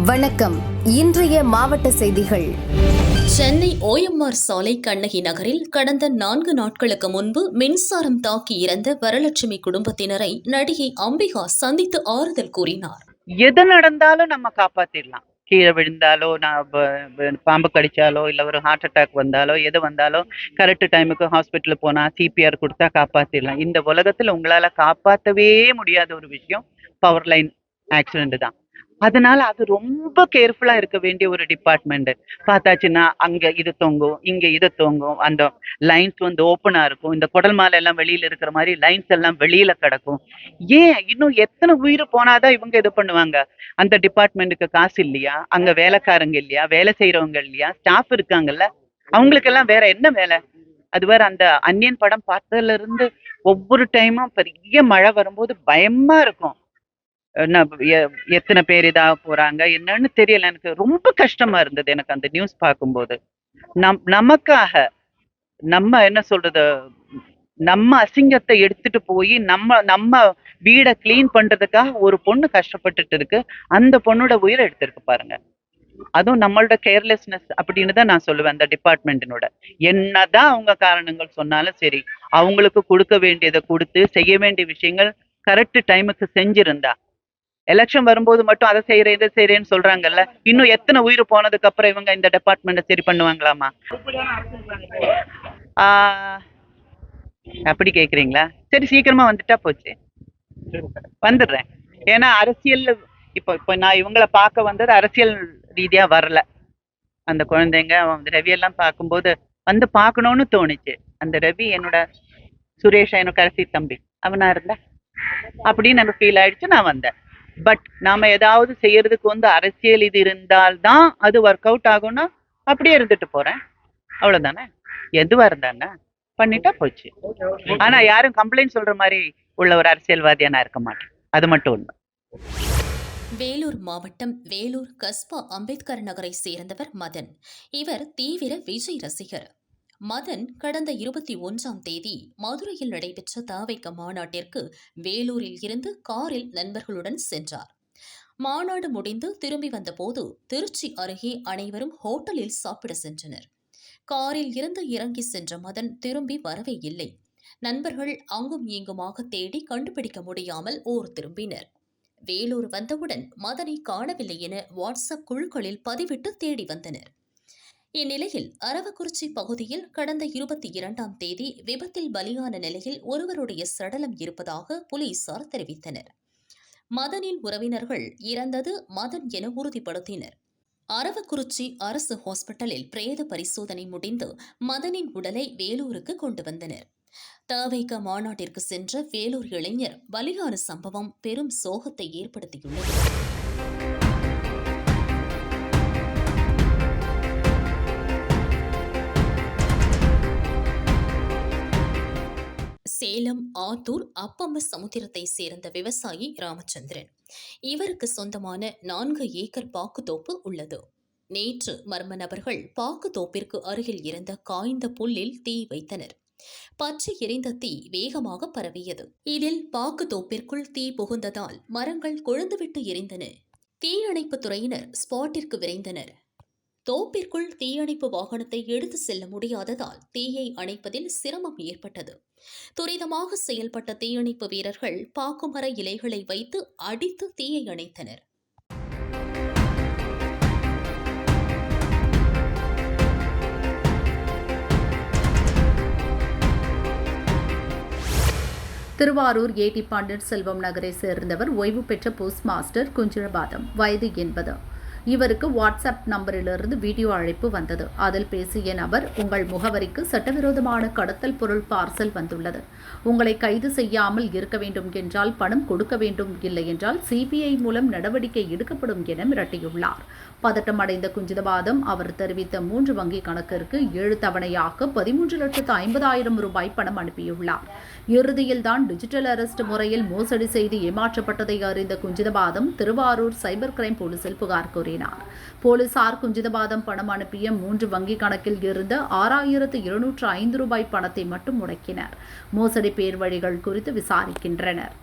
வணக்கம். இன்றைய மாவட்ட செய்திகள். சென்னை OMR சாலை கண்ணகி நகரில் கடந்த 4 நாட்களுக்கு முன்பு மின்சாரம் தாக்கி இறந்த வரலட்சுமி குடும்பத்தினரை நடிகை அம்பிகா சந்தித்து ஆறுதல் கூறினார். எது நடந்தாலும் நம்ம காப்பாத்திடலாம். கீழே விழுந்தாலோ, பாம்பு கடிச்சாலோ, இல்ல ஒரு ஹார்ட் அட்டாக் வந்தாலோ, எது வந்தாலும் கரெக்ட் டைமுக்கு ஹாஸ்பிட்டல் போனா CPR கொடுத்தா காப்பாத்திடலாம். இந்த உலகத்துல உங்களால காப்பாற்றவே முடியாத ஒரு விஷயம் பவர் லைன் ஆக்சிடென்ட் தான். அதனால அது ரொம்ப கேர்ஃபுல்லா இருக்க வேண்டிய ஒரு டிபார்ட்மெண்ட். பார்த்தாச்சுன்னா அங்க இது தொங்கும், இங்க இது தொங்கும், அந்த லைன்ஸ் ஓப்பனா இருக்கும். இந்த குடல் மாலை எல்லாம் வெளியில இருக்கிற மாதிரி லைன்ஸ் எல்லாம் வெளியில கிடக்கும். ஏன் இன்னும் எத்தனை உயிர் போனாதான் இவங்க இது பண்ணுவாங்க? அந்த டிபார்ட்மெண்ட்டுக்கு காசு இல்லையா? அங்க வேலைக்காரங்க இல்லையா? வேலை செய்யறவங்க இல்லையா? ஸ்டாஃப் இருக்காங்கல்ல, அவங்களுக்கு எல்லாம் வேற என்ன வேலை? அது வேற அந்த அந்நியன் படம் பார்த்ததுல இருந்து ஒவ்வொரு டைமும் பெரிய மழை வரும்போது பயமா இருக்கும். எத்தனை பேர் இதாக போறாங்க என்னன்னு தெரியல. எனக்கு ரொம்ப கஷ்டமா இருந்தது எனக்கு அந்த நியூஸ் பார்க்கும்போது. நமக்காக நம்ம என்ன சொல்றது, நம்ம அசிங்கத்தை எடுத்துட்டு போய் நம்ம வீடை கிளீன் பண்றதுக்காக ஒரு பொண்ணு கஷ்டப்பட்டுட்டு இருக்கு. அந்த பொண்ணோட உயிரை எடுத்திருக்கு பாருங்க. அதுவும் நம்மளோட கேர்லெஸ்னஸ் அப்படின்னு தான் நான் சொல்லுவேன். அந்த டிபார்ட்மெண்ட்டினோட என்னதான் அவங்க காரணங்கள் சொன்னாலும் சரி, அவங்களுக்கு கொடுக்க வேண்டியதை கொடுத்து செய்ய வேண்டிய விஷயங்கள் கரெக்ட் டைமுக்கு செஞ்சிருந்தா, எலெக்ஷன் வரும்போது மட்டும் அதை செய்யறேன் இதை செய்யறேன்னு சொல்றாங்கல்ல, இன்னும் எத்தனை உயிர் போனதுக்கு அப்புறம் இவங்க இந்த டிபார்ட்மெண்ட்டை சரி பண்ணுவாங்களாமா? அப்படி கேக்குறீங்களா? சரி, சீக்கிரமா வந்துட்டா போச்சு. வந்துடுறேன். ஏன்னா அரசியல் இப்போ நான் இவங்களை பார்க்க வந்தது அரசியல் ரீதியா வரல. அந்த குழந்தைங்க ரவி எல்லாம் பார்க்கும்போது பார்க்கணும்னு தோணுச்சு. அந்த ரவி என்னோட சுரேஷ் என்னோட கடைசி தம்பி அவனா இருந்தா அப்படின்னு எனக்கு ஃபீல் ஆயிடுச்சு. நான் வந்தேன். பட் நாம ஏதாவது செய்யறதுக்கு அரசியல் இது இருந்தால்தான் அது ஒர்க் அவுட் ஆகும்னா அப்படியே இருந்துட்டு போறேன், அவ்வளவுதானே. எதுவா இருந்தாங்க பண்ணிட்டா போச்சு. ஆனா யாரும் கம்ப்ளைண்ட் சொல்ற மாதிரி உள்ள ஒரு அரசியல்வாதியா நான் இருக்க மாட்டேன். அது மட்டும் உண்மை. வேலூர் மாவட்டம் வேலூர் கஸ்பா அம்பேத்கர் நகரை சேர்ந்தவர் மதன். இவர் தீவிர விஜய் ரசிகர். மதன் கடந்த 21ஆம் தேதி மதுரையில் நடைபெற்ற தவிக மாநாட்டிற்கு வேலூரில் இருந்து காரில் நண்பர்களுடன் சென்றார். மாநாடு முடிந்து திரும்பி வந்தபோது திருச்சி அருகே அனைவரும் ஹோட்டலில் சாப்பிட சென்றனர். காரில் இருந்து இறங்கி சென்ற மதன் திரும்பி வரவே இல்லை. நண்பர்கள் அங்கும் இங்குமாக தேடி கண்டுபிடிக்க முடியாமல் ஊர் திரும்பினர். வேலூர் வந்தவுடன் மதனை காணவில்லை என வாட்ஸ்அப் குழுக்களில் பதிவிட்டு தேடி வந்தனர். இந்நிலையில் அரவக்குறிச்சி பகுதியில் கடந்த 22ஆம் தேதி விபத்தில் பலியான நிலையில் ஒருவருடைய சடலம் இருப்பதாக போலீசார் தெரிவித்தனர். மதனின் உறவினர்கள் இறந்தது மதன் என உறுதிப்படுத்தினர். அரவக்குறிச்சி அரசு ஹாஸ்பிட்டலில் பிரேத பரிசோதனை முடிந்து மதனின் உடலை வேலூருக்கு கொண்டு வந்தனர். தவிக மாநாட்டிற்கு சென்ற வேலூர் இளைஞர் பலியான சம்பவம் பெரும் சோகத்தை ஏற்படுத்தியுள்ளது. சேலம் ஆத்தூர் அப்பம்ம சமுத்திரத்தை சேர்ந்த விவசாயி ராமச்சந்திரன். இவருக்கு சொந்தமான 4 ஏக்கர் பாக்குத்தோப்பு உள்ளது. நேற்று மர்ம நபர்கள் பாக்குத்தோப்பிற்கு அருகில் இருந்த காய்ந்த புல்லில் தீ வைத்தனர். பற்றி எரிந்த தீ வேகமாக பரவியது. இதில் பாக்குத்தோப்பிற்குள் தீ புகுந்ததால் மரங்கள் கொழுந்துவிட்டு எரிந்தன. தீயணைப்பு துறையினர் ஸ்பாட்டிற்கு விரைந்தனர். தோப்பிற்குள் தீயணைப்பு வாகனத்தை எடுத்து செல்ல முடியாததால் தீயை அணைப்பதில் சிரமம் ஏற்பட்டது. துரிதமாக செயல்பட்ட தீயணைப்பு வீரர்கள் பாக்குமர இலைகளை வைத்து அடித்து தீயை அணைத்தனர். திருவாரூர் ஏடி பாண்டியன் செல்வம் நகரை சேர்ந்தவர் ஓய்வு பெற்ற போஸ்ட் மாஸ்டர் குஞ்சிரபாதம், வயது 80. இவருக்கு வாட்ஸ்அப் நம்பரிலிருந்து வீடியோ அழைப்பு வந்தது. அதில் பேசிய நபர், உங்கள் முகவரிக்கு சட்டவிரோதமான கடத்தல் பொருள் பார்சல் வந்துள்ளது. உங்களை கைது செய்யாமல் இருக்க வேண்டும் என்றால் பணம் கொடுக்க வேண்டும், இல்லை என்றால் CBI மூலம் நடவடிக்கை எடுக்கப்படும் என மிரட்டியுள்ளார். பதட்டமடைந்த குஞ்சிதபாதம் அவர் தெரிவித்த 3 வங்கி கணக்கிற்கு 7 தவணையாக 13,50,000 ரூபாய் பணம் அனுப்பியுள்ளார். இறுதியில்தான் டிஜிட்டல் அரெஸ்ட் முறையில் மோசடி செய்து ஏமாற்றப்பட்டதை அறிந்த குஞ்சிதபாதம் திருவாரூர் சைபர் கிரைம் போலீசில் புகார் கூறினார். போலீசார் குஞ்சிதபாதம் பணம் அனுப்பிய 3 வங்கி கணக்கில் இருந்த 6,205 ரூபாய் பணத்தை மட்டும் முடக்கினர். மோசடி பேர் வழிகள் குறித்து விசாரிக்கின்றனர்.